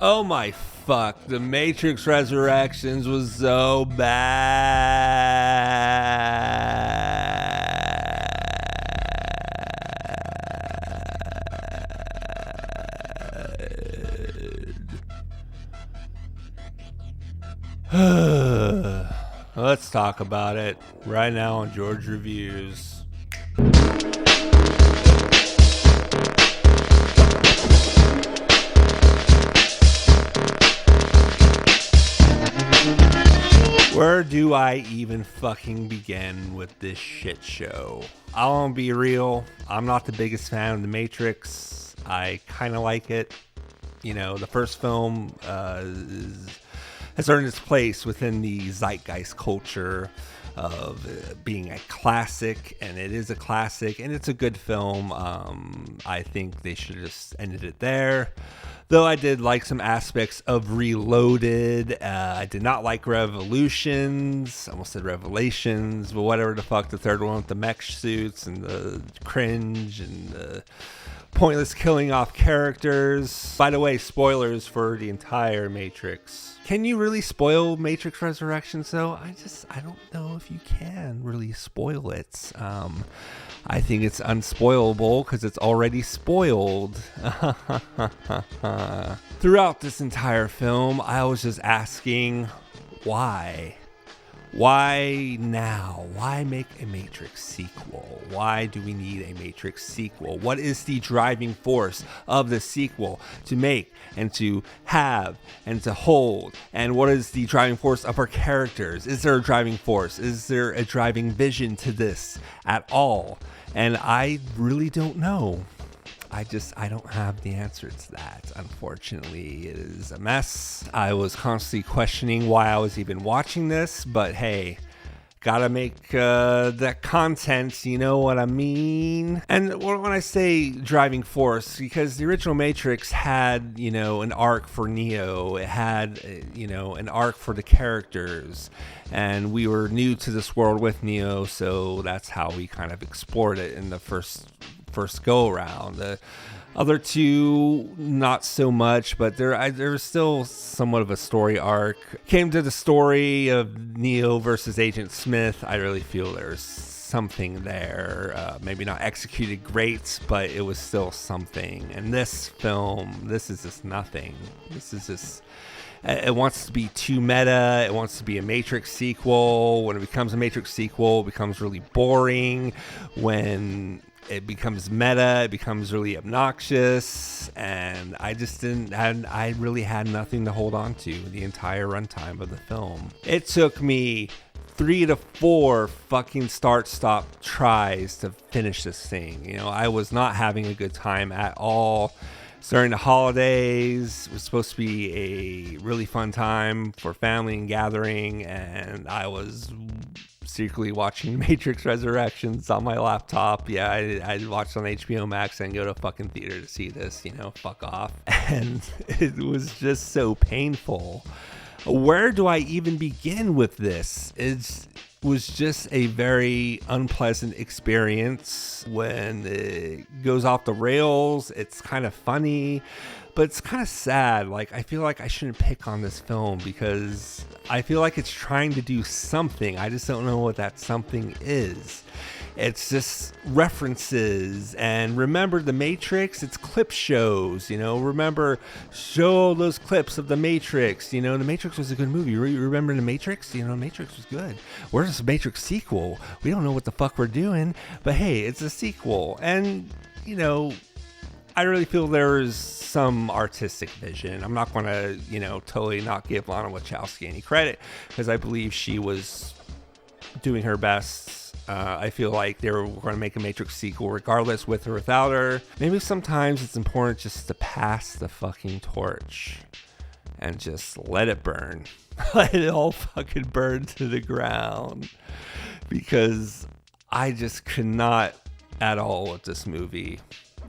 Oh my fuck, The Matrix Resurrections was so bad. Let's talk about it right now on George Reviews. Where do I even fucking begin with this shit show? I want to be real. I'm not the biggest fan of The Matrix. I kind of like it. You know, the first film has earned its place within the zeitgeist culture of being a classic, and it is a classic, and it's a good film. I think they should have just ended it there. Though I did like some aspects of Reloaded. I did not like Revolutions. I almost said Revelations, but whatever the fuck. The third one with the mech suits and the cringe and the pointless killing off characters. By the way, spoilers for the entire Matrix. Can you really spoil Matrix Resurrections though? I don't know if you can really spoil it. I think it's unspoilable because it's already spoiled. Throughout this entire film, I was just asking, why? Why now? Why make a Matrix sequel? Why do we need a Matrix sequel? What is the driving force of the sequel to make and to have and to hold? And what is the driving force of our characters? Is there a driving force? Is there a driving vision to this at all? And I really don't know. I don't have the answer to that. Unfortunately, it is a mess. I was constantly questioning why I was even watching this, but hey, gotta make that content, you know what I mean? And when I say driving force, because the original Matrix had, you know, an arc for Neo. It had, you know, an arc for the characters. And we were new to this world with Neo, so that's how we kind of explored it in the first go around. The other two, not so much, but there was still somewhat of a story arc. Came to the story of Neo versus Agent Smith. I really feel there's something there. Maybe not executed great, but it was still something. And this film, this is just nothing. This is just... It wants to be too meta. It wants to be a Matrix sequel. When it becomes a Matrix sequel, it becomes really boring. When it becomes meta, it becomes really obnoxious, and I really had nothing to hold on to the entire runtime of the film. It took me 3 to 4 fucking start-stop tries to finish this thing. You know, I was not having a good time at all. During the holidays, it was supposed to be a really fun time for family and gathering, and I was secretly watching Matrix Resurrections on my laptop. Yeah, I watched on HBO Max and go to a fucking theater to see this, you know, fuck off. And it was just so painful. Where do I even begin with this? It was just a very unpleasant experience. When it goes off the rails, it's kind of funny, but it's kind of sad. Like, I feel like I shouldn't pick on this film because I feel like it's trying to do something. I just don't know what that something is. It's just references, and remember The Matrix, it's clip shows, you know, show those clips of The Matrix, you know, The Matrix was a good movie. Remember The Matrix? You know, Matrix was good. Where's the Matrix sequel? We don't know what the fuck we're doing, but hey, it's a sequel. And, you know, I really feel there is some artistic vision. I'm not going to, you know, totally not give Lana Wachowski any credit because I believe she was doing her best. I feel like they were going to make a Matrix sequel regardless, with or without her. Maybe sometimes it's important just to pass the fucking torch and just let it burn. Let it all fucking burn to the ground. Because I just could not at all with this movie.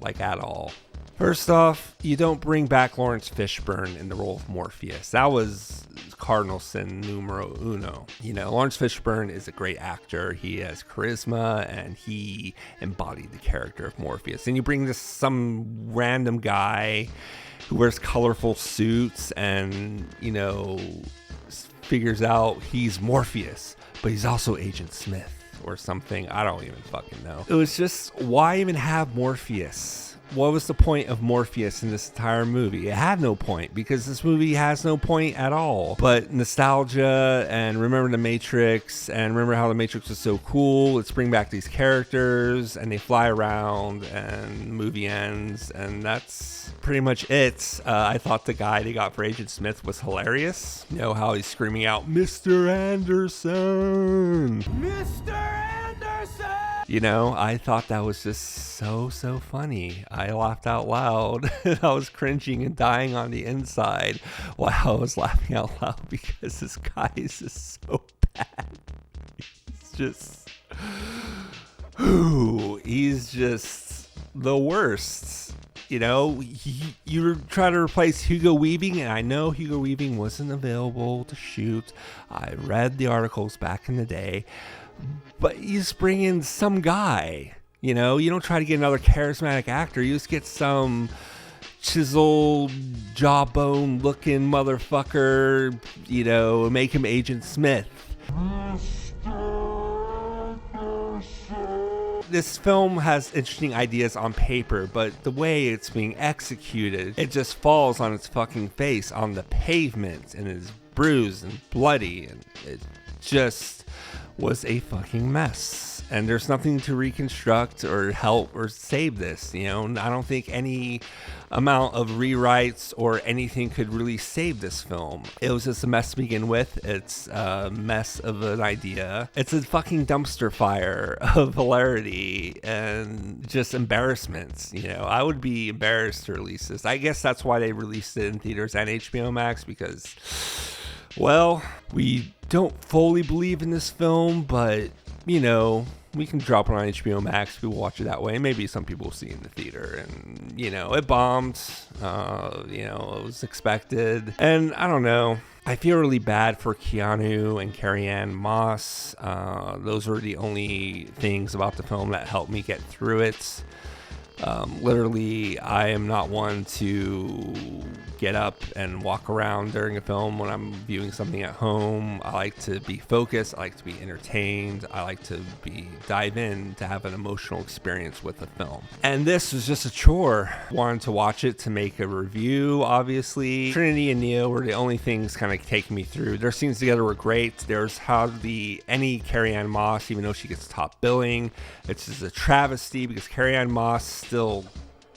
Like, at all. First off, you don't bring back Lawrence Fishburne in the role of Morpheus. That was cardinal sin numero uno. You know, Lawrence Fishburne is a great actor. He has charisma and he embodied the character of Morpheus. And you bring this some random guy who wears colorful suits and, you know, figures out he's Morpheus, but he's also Agent Smith or something. I don't even fucking know. It was just, why even have Morpheus? What was the point of Morpheus in this entire movie? It had no point, because this movie has no point at all. But nostalgia and remember the Matrix and remember how the Matrix was so cool. Let's bring back these characters and they fly around and the movie ends, and that's pretty much it. I thought the guy they got for Agent Smith was hilarious. You know how he's screaming out, "Mr. Anderson! Mr. Anderson!" You know, I thought that was just so funny. I laughed out loud. I was cringing and dying on the inside while I was laughing out loud because this guy is just so bad. He's just the worst. You know, you try to replace Hugo Weaving, and I know Hugo Weaving wasn't available to shoot. I read the articles back in the day. But you just bring in some guy, you know, you don't try to get another charismatic actor. You just get some chiseled, jawbone looking motherfucker, you know, make him Agent Smith. This film has interesting ideas on paper, but the way it's being executed, it just falls on its fucking face on the pavement and is bruised and bloody, and it just was a fucking mess. And there's nothing to reconstruct or help or save this, you know. I don't think any amount of rewrites or anything could really save this film. It was just a mess to begin with. It's a mess of an idea. It's a fucking dumpster fire of hilarity and just embarrassments, you know. I would be embarrassed to release this. I guess that's why they released it in theaters and HBO Max, because, well, we don't fully believe in this film, but, you know, we can drop it on HBO Max. People watch it that way. Maybe some people will see it in the theater. And, you know, it bombed. You know, it was expected. And I don't know. I feel really bad for Keanu and Carrie-Anne Moss. Those were the only things about the film that helped me get through it. Literally, I am not one to get up and walk around during a film when I'm viewing something at home. I like to be focused. I like to be entertained. I like to dive in to have an emotional experience with the film. And this was just a chore. Wanted to watch it to make a review, obviously. Trinity and Neo were the only things kind of taking me through. Their scenes together were great. There's hardly any Carrie-Anne Moss, even though she gets top billing. It's just a travesty because Carrie-Anne Moss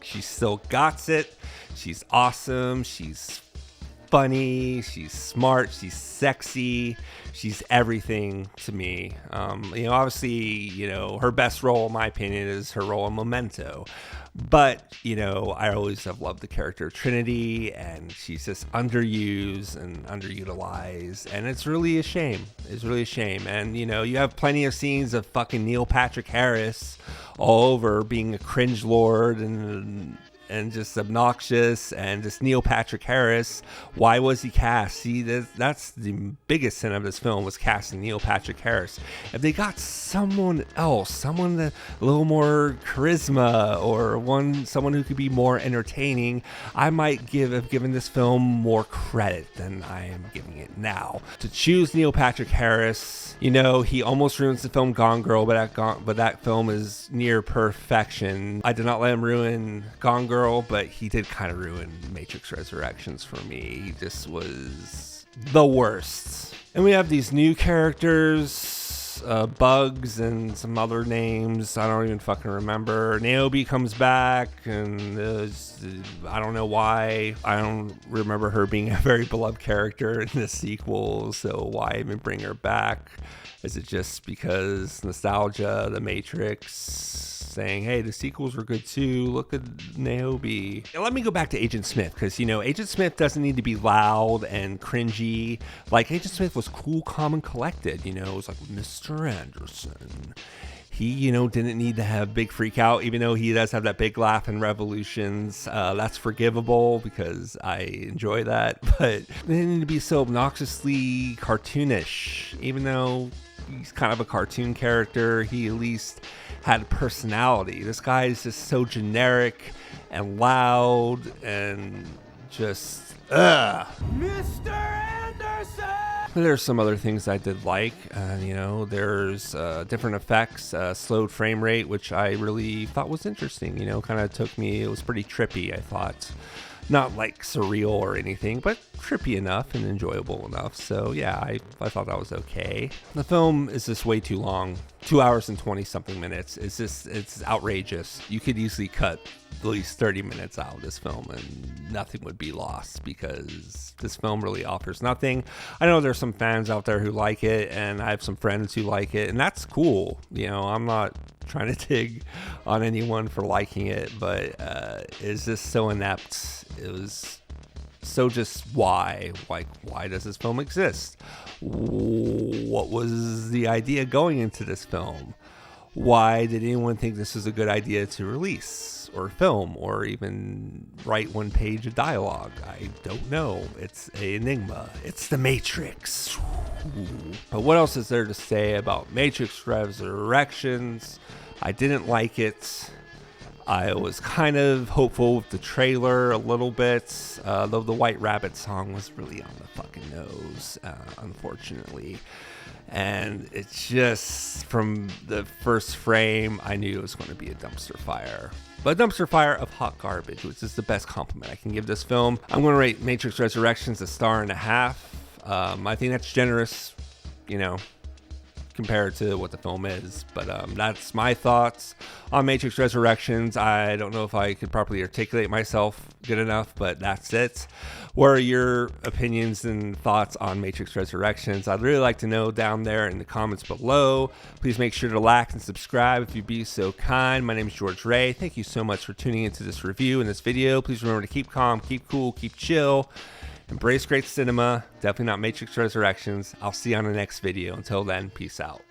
she still got it. She's awesome. She's funny. She's smart. She's sexy. She's everything to me. You know, obviously, you know, her best role, in my opinion, is her role in Memento. But, you know, I always have loved the character of Trinity, and she's just underused and underutilized, and it's really a shame. It's really a shame. And, you know, you have plenty of scenes of fucking Neil Patrick Harris all over being a cringe lord and just obnoxious, and just Neil Patrick Harris. Why was he cast? See, that's the biggest sin of this film, was casting Neil Patrick Harris. If they got someone else, someone with a little more charisma, or someone who could be more entertaining, I might have given this film more credit than I am giving it now. To choose Neil Patrick Harris, you know, he almost ruins the film Gone Girl, but that film is near perfection. I did not let him ruin Gone Girl, but he did kind of ruin Matrix Resurrections for me. He just was the worst. And we have these new characters, Bugs and some other names I don't even fucking remember. Niobe comes back, and I don't know why. I don't remember her being a very beloved character in the sequel, so why even bring her back? Is it just because nostalgia, the Matrix, saying, hey, the sequels were good too, look at Niobe. Now, let me go back to Agent Smith, because, you know, Agent Smith doesn't need to be loud and cringy. Like, Agent Smith was cool, calm, and collected. You know, it was like, Mr. Anderson, He, didn't need to have big freak out, even though he does have that big laugh in Revolutions. That's forgivable because I enjoy that, but it didn't need to be so obnoxiously cartoonish. Even though he's kind of a cartoon character, he at least had personality. This guy is just so generic and loud and just, Mr. Anderson! There's some other things I did like. There's different effects, slowed frame rate, which I really thought was interesting. Kind of took me, it was pretty trippy, I thought. Not like surreal or anything, but trippy enough and enjoyable enough. So yeah, I thought that was okay. The film is just way too long. 2 hours and 20 something minutes. It's outrageous. You could easily cut at least 30 minutes out of this film and nothing would be lost, because this film really offers nothing. I know there's some fans out there who like it, and I have some friends who like it, and that's cool. I'm not trying to dig on anyone for liking it, but it's just so inept. It was so just why does this film exist? What was the idea going into this film? Why did anyone think this was a good idea to release or film or even write one page of dialogue? I don't know. It's an enigma. It's the Matrix. But what else is there to say about Matrix Resurrections? I didn't like it. I was kind of hopeful with the trailer a little bit, though the White Rabbit song was really on the fucking nose, unfortunately. And it's just, from the first frame, I knew it was going to be a dumpster fire. But a dumpster fire of hot garbage, which is the best compliment I can give this film. I'm going to rate Matrix Resurrections a 1.5 stars. I think that's generous, compared to what the film is, but that's my thoughts on Matrix Resurrections. I don't know if I could properly articulate myself good enough, but that's it. What are your opinions and thoughts on Matrix Resurrections? I'd really like to know down there in the comments below. Please make sure to like and subscribe if you'd be so kind. My name is George Ray. Thank you so much for tuning into this review and this video. Please remember to keep calm, keep cool, keep chill. Embrace great cinema, definitely not Matrix Resurrections. I'll see you on the next video. Until then, peace out.